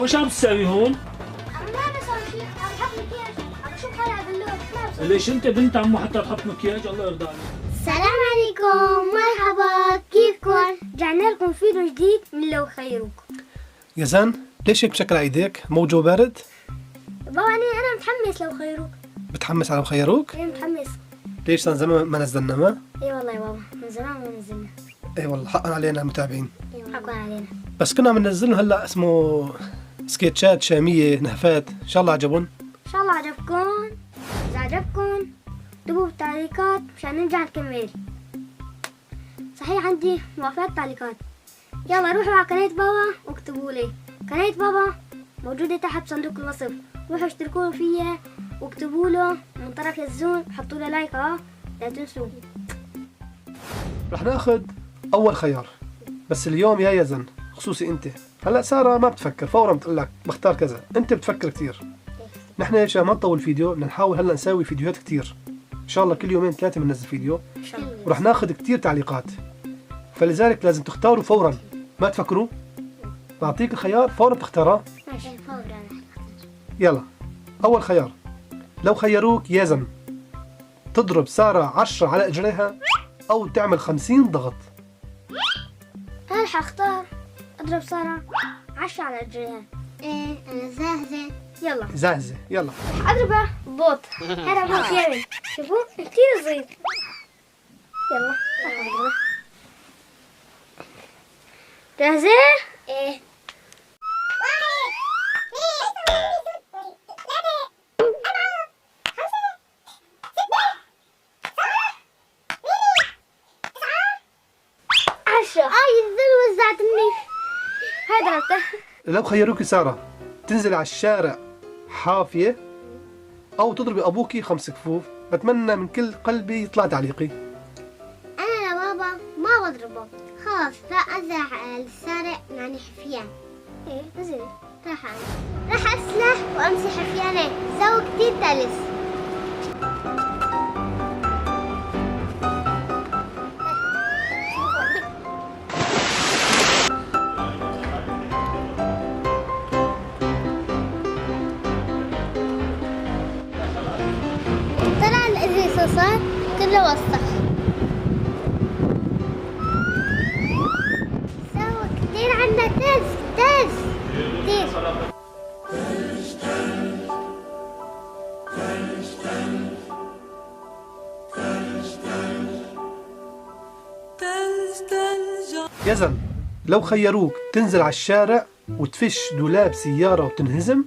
وش عم تسوي هون؟ ما بسوي شيء، عم بحط مكياج، عم بشوف حالي على باللوح، ما بسوي. ليش انت بنت عمو حتى تحط مكياج؟ الله يرضى عليك. السلام عليكم، مرحبا، كيفكم؟ رجعنا لكم فيديو جديد من لو خيروك. يزن ليش هيك بشكل على ايديك؟ موجو بارد؟ بابا أنا متحمس لو خيروك. بتحمس على مخيروك؟ ايه متحمس. ليش صار زمان ما نزلنا ما؟ ايه والله يا بابا، من زمان ما نزلنا. اي والله حقا علينا المتابعين. ايه حقا علينا. بس كنا عم ننزلهم هلا اسمه سكيتشات شامية نهفات، ان شاء الله عجبهم. ان شاء الله عجبكم. اذا عجبكم اكتبوا بالتعليقات مشان نرجع نكمل. صحيح عندي موافقات تعليقات. يلا روحوا على قناة بابا واكتبوا لي. قناة بابا موجودة تحت صندوق الوصف، روحوا اشتركوا فيها واكتبوا له من طرف الزون، حطوا له لايك لا تنسوا. رح ناخذ اول خيار، بس اليوم يا يزن خصوصي انت. هلا سارة ما بتفكر، فورا بتقول لك بختار كذا، انت بتفكر كثير. نحن عشان ما نطول فيديو بدنا نحاول هلا نسوي فيديوهات كثير، ان شاء الله كل يومين ثلاثة بننزل فيديو، ان شاء الله. ورح ناخذ كثير تعليقات، فلذلك لازم تختاروا فورا، ما تفكروا. بعطيك الخيار فورا تختاره. ماشي فورا. يلا أول خيار، لو خيروك يزن تضرب سارة 10 على إجريها أو تعمل 50 ضغط. أنا رح أختار أضرب سارة 10 على رجليها. إيه أنا جاهزة. يلا زازة يلا. رح أضربه بوط. هذا بوط يابي، شوفوا كتير صغير. يلا رح أضربه. جاهزة؟ إيه. الذل وزعت مني. هاي ضربته. لو خيروك سارة تنزل على الشارع حافية أو تضربي أبوكي 5 كفوف، بتمنى من كل قلبي يطلع تعليقي. أنا يا بابا ما بضربه، خلاص راح أنزل على الشارع يعني حفيان. إيه نزل. راح أسلح وأمسي حفيانة، سووا كتير تلس. طلع الإزاز صار كله وسخ. سووا كتير عنا تلس كتير. يزن لو خيروك تنزل على الشارع وتفش دولاب سيارة وتنهزم،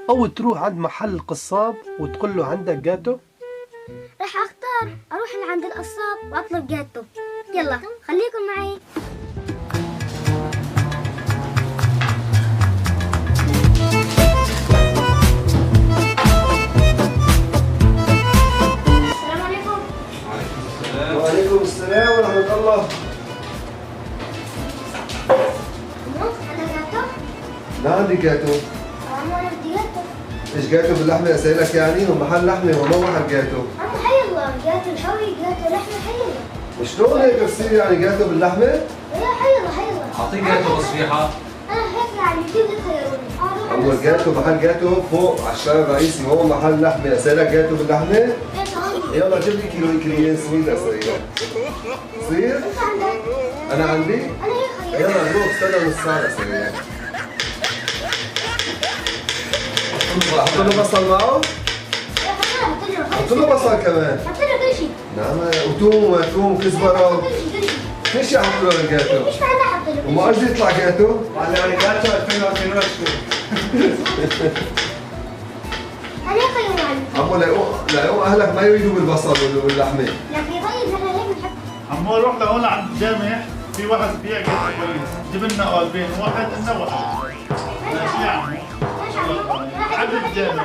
أو تروح عند محل قصاب وتقول له عندك جاتو. راح اختار اروح لعند القصاب واطلب جاتو. يلا خليكم معي. السلام عليكم. وعليكم السلام ورحمة الله. عندك جاتو؟ ما عندي جاتو. انا بدي جاتو. ايش جاتو باللحمة اسألك يعني؟ هو محل لحمة وما واحد جاتو. انا حي الله جاتو شوي جاتو لحمة حي الله. شلون هيك بصير يعني جاتو باللحمة؟ يا حي الله. اعطيه جاتو تصريحة. انا هيك يعني كيف بتخيروني؟ أول جاتو محل جاتو فوق على الشارع الرئيسي، هو محل لحمة اسألك جاتو باللحمة؟ ايه تمام. يلا جيب لي كيلوين سويدة صغيرة. صغير؟ انت عندك؟ أنا عندي؟ انا هيك خيروني. يلا نروح استنى نص ساعة صغيرة. حط له بصل معه؟ حط له بصل كمان. حط له كل شيء. نعم وثوم كزبرة كل شيء. كل شيء حط له الجاتو. مش معناه حط له. وما قصدي يطلع جاتو؟ على جاتو 2022. انا هيك خيروني. عمو لقوا اهلك ما يريدوا بالبصل واللحمه. لكن طيب نحن هيك بنحب. عمو روح لهون عند الجامع، في واحد بيع جاتو كويس، جيب لنا قالبين، واحد لنا واحد. ماشي يا عمو. ماشي عمو. عند الجامع.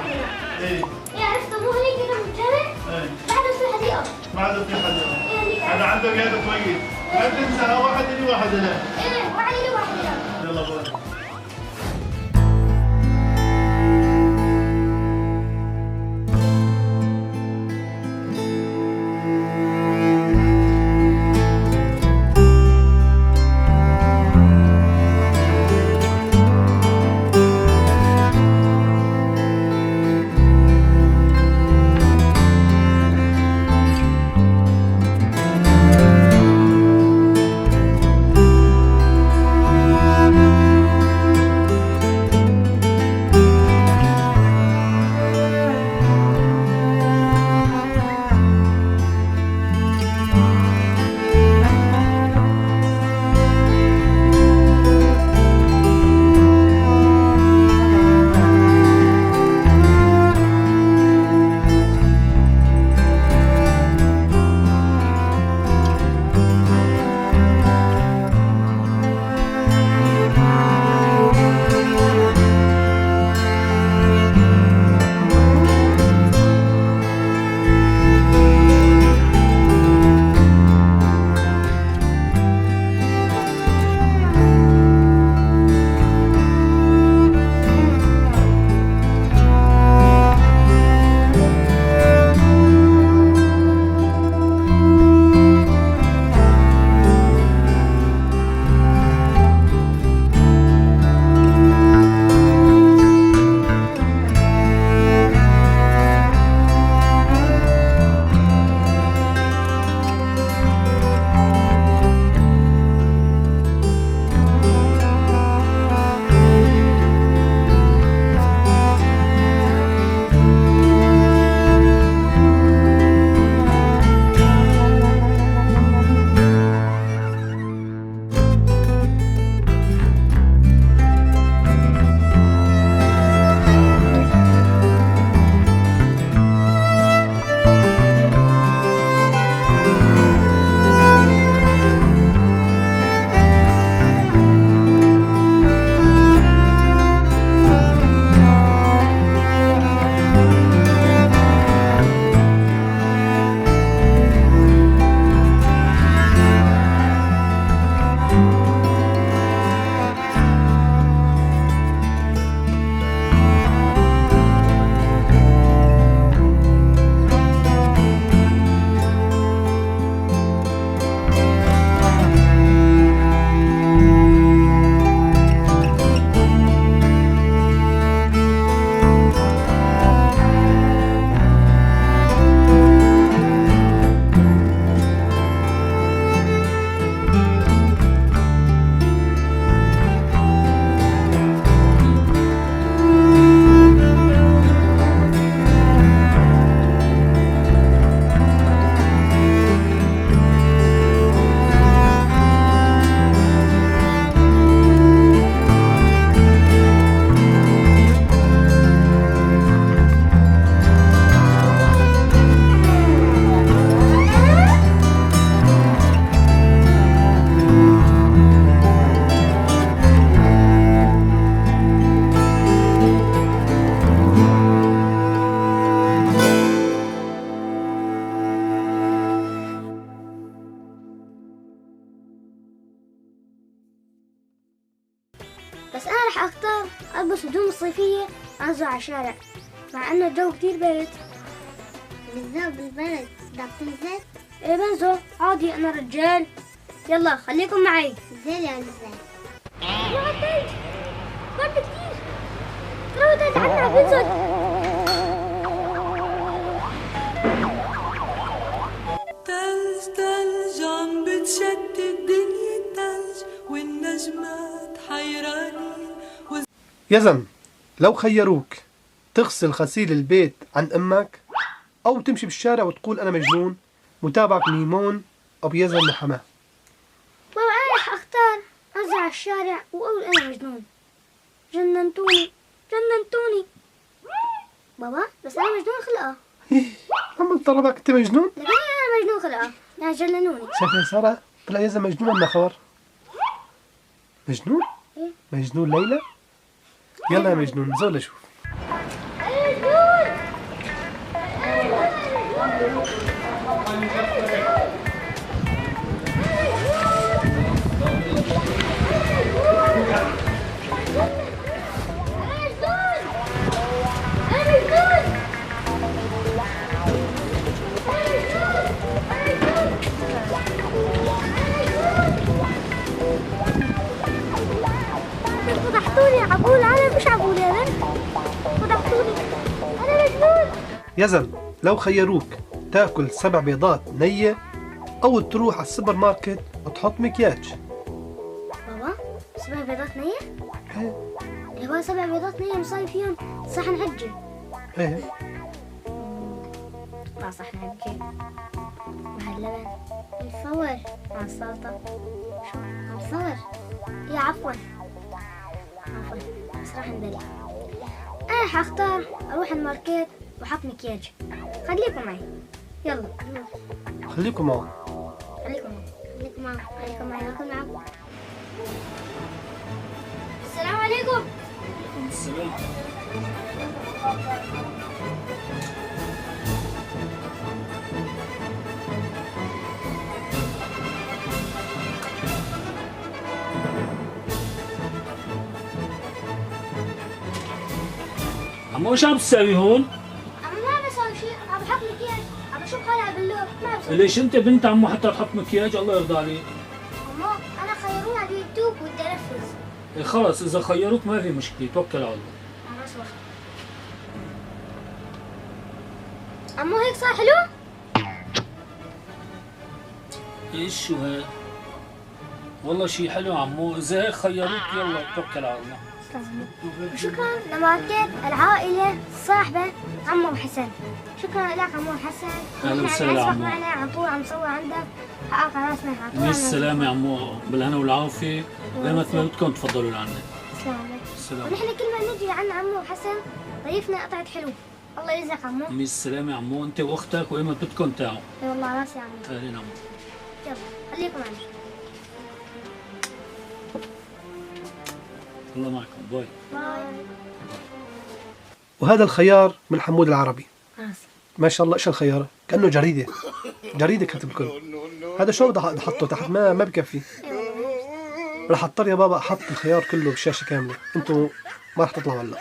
ايه ايه عرفت مو هنيك كده من الجامع؟ ايه بعده في الحديقة. ما عاد في حدا. ايه هنيك. انا عنده جاتو كويس، لا تنسى واحد لي واحد لك. ايه واحد لي واحد لي. يلا باي. شوية أنزل على الشارع مع إنه الجو كتير بارد. بالذات بالبرد بدك تنزل؟ إيه بنزل عادي، أنا رجال. يلا خليكم معي. نزل يا نزل. يا ثلج برد كتير. ترى ثلج عنا بنزل. تلج تلج عم بتشتت الدنيا التلج والنجمات حيرانين. يزن، لو خيروك تغسل غسيل البيت عن أمك أو تمشي بالشارع وتقول أنا مجنون، متابعك ميمون أو يزن حماه. بابا أنا رح أختار أنزل على الشارع وأقول أنا مجنون. جننتوني جننتوني بابا، بس أنا مجنون خلقة. عم تضربك أنت مجنون؟ لكن أنا مجنون خلقة، يعني جننوني. شايف يا سارة؟ طلع يزن مجنون ولا خبر؟ مجنون؟ مجنون ليلى؟ يلا يا مجنون زول أشوف. فضحتوني عقول، أنا مش عقول يا بنت. فضحتوني، أنا مجنون. يزن، لو خيروك تاكل 7 بيضات نية أو تروح على السوبر ماركت وتحط مكياج. بابا 7 بيضات نية؟ ايه يا بابا 7 بيضات نية مساوي فيهم صحن عجة. ايه مع صحن عجة مع اللبن متصور مع السلطة. شو متصور؟ يا عفوا بس راح ندلع. أنا حختار أروح الماركت وأحط مكياج. خليكم معي. يلا خليكم معه. خليكم معي. خليكم معي. خليكم معي. خليكم معي. السلام عليكم. السلام. عمو ايش عم تساوي هون؟ أنا ما بسوي شيء، عم بحط مكياج، عم بشوف حالي على باللوح، ما بسوي. ليش انت بنت عمو حتى تحط مكياج؟ الله يرضى عليك. أمو أنا خيروني على اليوتيوب بدي أنفذ. إيه خلص اذا خيروك ما في مشكله، توكل على الله. أنا أصبر. أمو هيك صار حلو؟ ايش شو هاد؟ والله شي حلو عمو، اذا هيك خيروك يلا توكل على الله. شكرا لماركت العائلة الصاحبة عمو حسن. شكرا لك عمو حسن. أهلا نحن وسهلا نسبق عمو. معنا على طول عم نصور عندك، حقق على راسنا على طول. مع السلامة يا عمو، بالهنا والعافية، وقيمة ما بدكم تفضلوا لعنا. السلام عليكم. السلام. ونحن كل ما نجي عند عمو حسن ضيفنا قطعة حلو. الله يرزقك عمو. مع السلامة يا عمو، انت واختك وقيمة بدكم تعوا. اي والله على راسي يا عمو. اهلين عمو. يلا خليكم معنا. الله معكم، باي. باي. وهذا الخيار من حمود العربي. راسي. ما شاء الله، ايش الخيار؟ كأنه جريدة. جريدة كتب كله. هذا شو بدي احطه تحت؟ ما بكفي. رح اضطر يا بابا احط الخيار كله بالشاشة كاملة. انتم ما رح تطلعوا هلا.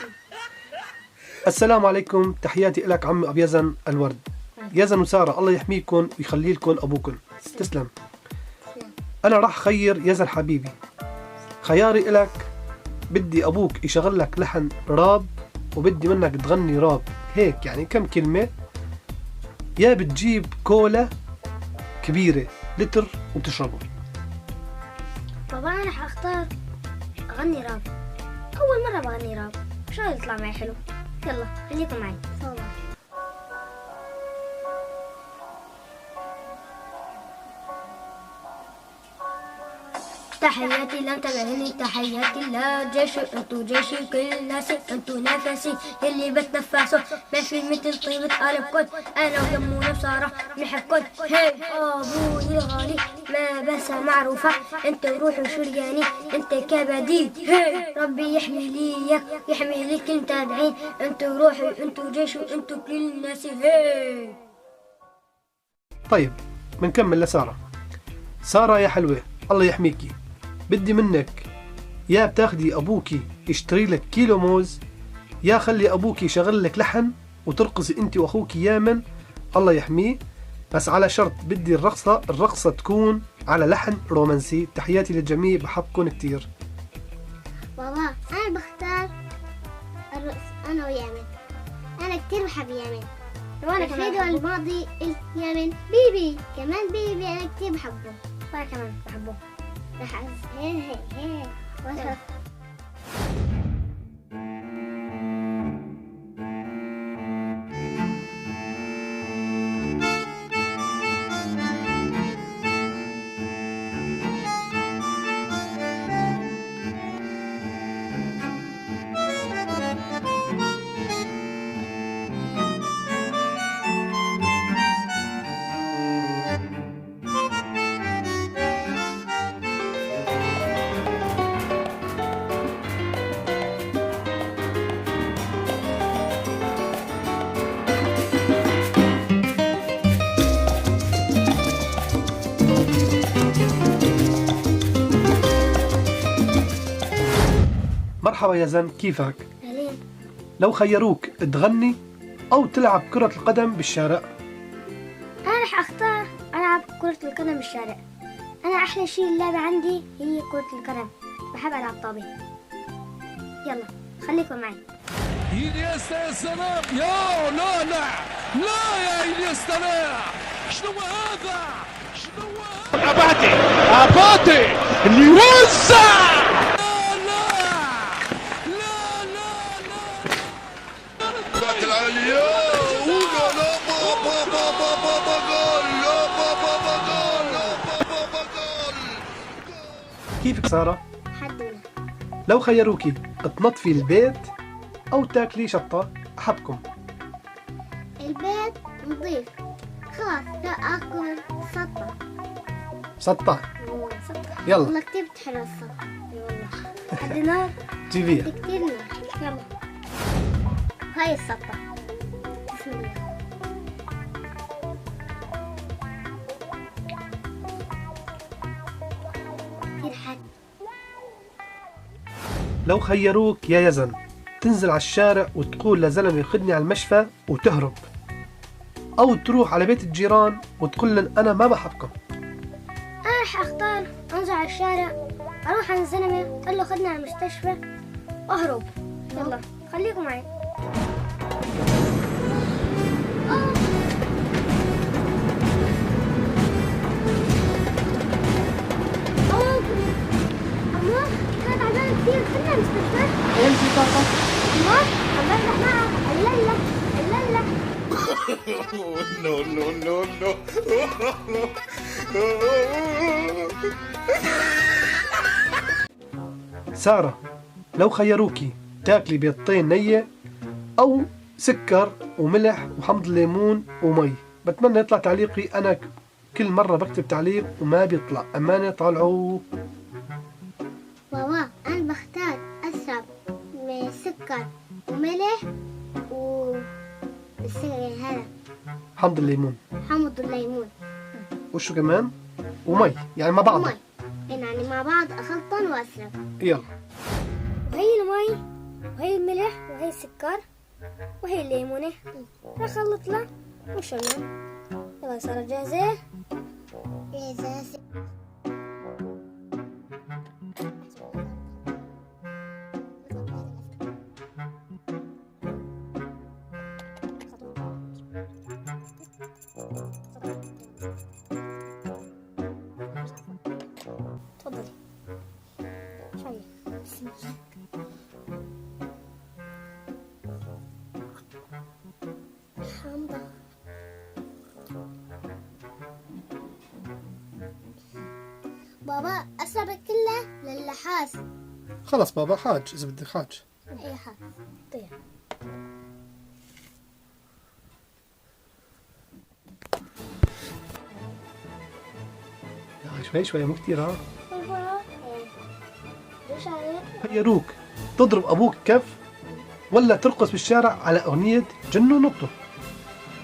السلام عليكم، تحياتي لك عمي ابو يزن الورد. يزن وسارة الله يحميكم ويخلي لكم ابوكم. تسلم. انا راح خير يزن حبيبي. خياري لك، بدي ابوك يشغل لك لحن راب وبدي منك تغني راب هيك، يعني كم كلمة. يا بتجيب كولا كبيرة لتر وبتشربه. بابا أنا رح أختار أغني راب. أول مرة بغني راب، شو يطلع معي حلو. يلا خليكم معي. صوت. تحياتي لم تبعني، تحياتي لا جيش، انتو جيشي كل ناسي، انتو نفسي يلي بتنفسه، ما في مثل طيبة قلبكن، انا ودمو نفسارة بنحبكن. هي ابوي الغالي ما بس معروفة، انت روحي شرياني، انت كبديل. هي ربي يحمي ليك يحمي ليك انت دعين، انتو روحي انتو جيشي انتو كل ناسي. هي طيب بنكمل لسارة. سارة يا حلوة الله يحميكي، بدي منك يا بتاخدي ابوكي يشتري لك كيلو موز، يا خلي أبوك يشغل لك لحن وترقصي أنت وأخوك يامن الله يحميه، بس على شرط بدي الرقصة تكون على لحن رومانسي. تحياتي للجميع، بحبكم كتير. بابا أنا بختار الرقص أنا ويامن. أنا كتير بحب يامن. وأنا الفيديو كمان الماضي قلت يامن بيبي، كمان بيبي أنا كتير بحبه. وأنا كمان بحبه. رح هيك وصف. مرحبا يا زن، كيفك؟ أهلين. لو خيروك تغني أو تلعب كرة القدم بالشارع؟ أنا رح أختار ألعب كرة القدم بالشارع. أنا أحلى شيء اللعبة عندي هي كرة القدم، بحب ألعب طابة. يلا خليكم معي. إنيستا يا سلام، يا لا لا لا يا إنيستا لا، شنو هذا؟ شنو هذا؟ أباتي اللي وزع. لا لا لا لا لا العالية ولا لا بابا بابا بابا جول، يا بابا بابا جول، يا بابا بابا جول. كيفك سارة؟ حدونا. لو خيروكي تنظفي البيت أو تاكلي شطة، أحبكم. البيت نظيف، خلاص لا أكل سطة. سطة. سطح. يلا والله كتير بتحلو السطة. والله. حد نار. جيبيها. كتير نور. يلا هاي السطة. بسم الله. كتير حد. لو خيروك يا يزن تنزل على الشارع وتقول لزلمة خدني على المشفى وتهرب، أو تروح على بيت الجيران وتقول لهم أنا ما بحبكم، أنا رح أختار أنزل على الشارع، أروح عند الزلمة أقول له خدني على المستشفى وأهرب. يلا خليكم معي. الله أنا تعبانة كتير، خدنا على المستشفى. امشي طاقة. الله الله يفتح معها. الليلة الليلة. No no no no. سارة، لو خيروكي تاكلي بيضتين نية أو سكر وملح وحمض الليمون ومي، بتمنى يطلع تعليقي. أنا كل مرة بكتب تعليق وما بيطلع، أمانة طالعوا. بابا أنا بختار أشرب سكر وملح هذا حمض الليمون حمض الليمون وشو كمان ومي، يعني مع بعض. ومي، يعني مع بعض أخلطن وأشرب. يلا وهي المي وهي الملح وهي السكر وهي الليمونة رح أخلط له وشرب. يلا صارت جاهزة. إذا تفضلي. شوية. بسم الله. حمضة. بابا أشرب كله للحاس. خلص بابا، حاج إذا بدك حاج. أي حاس. طيب. شوي شوي مو كتير ها. ليش عليك؟ خيروك تضرب أبوك كف ولا ترقص بالشارع على أغنية جنوا نطوا؟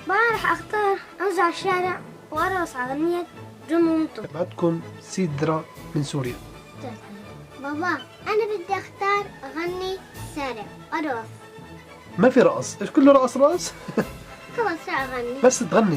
ما رح أختار أنزل على الشارع وأرقص على أغنية جنوا نطوا. بعدكم سيدرا من سوريا. بابا أنا بدي أختار أغني سارع أرقص. ما في رقص، ايش كله رقص راس؟ خلص اغني. بس تغني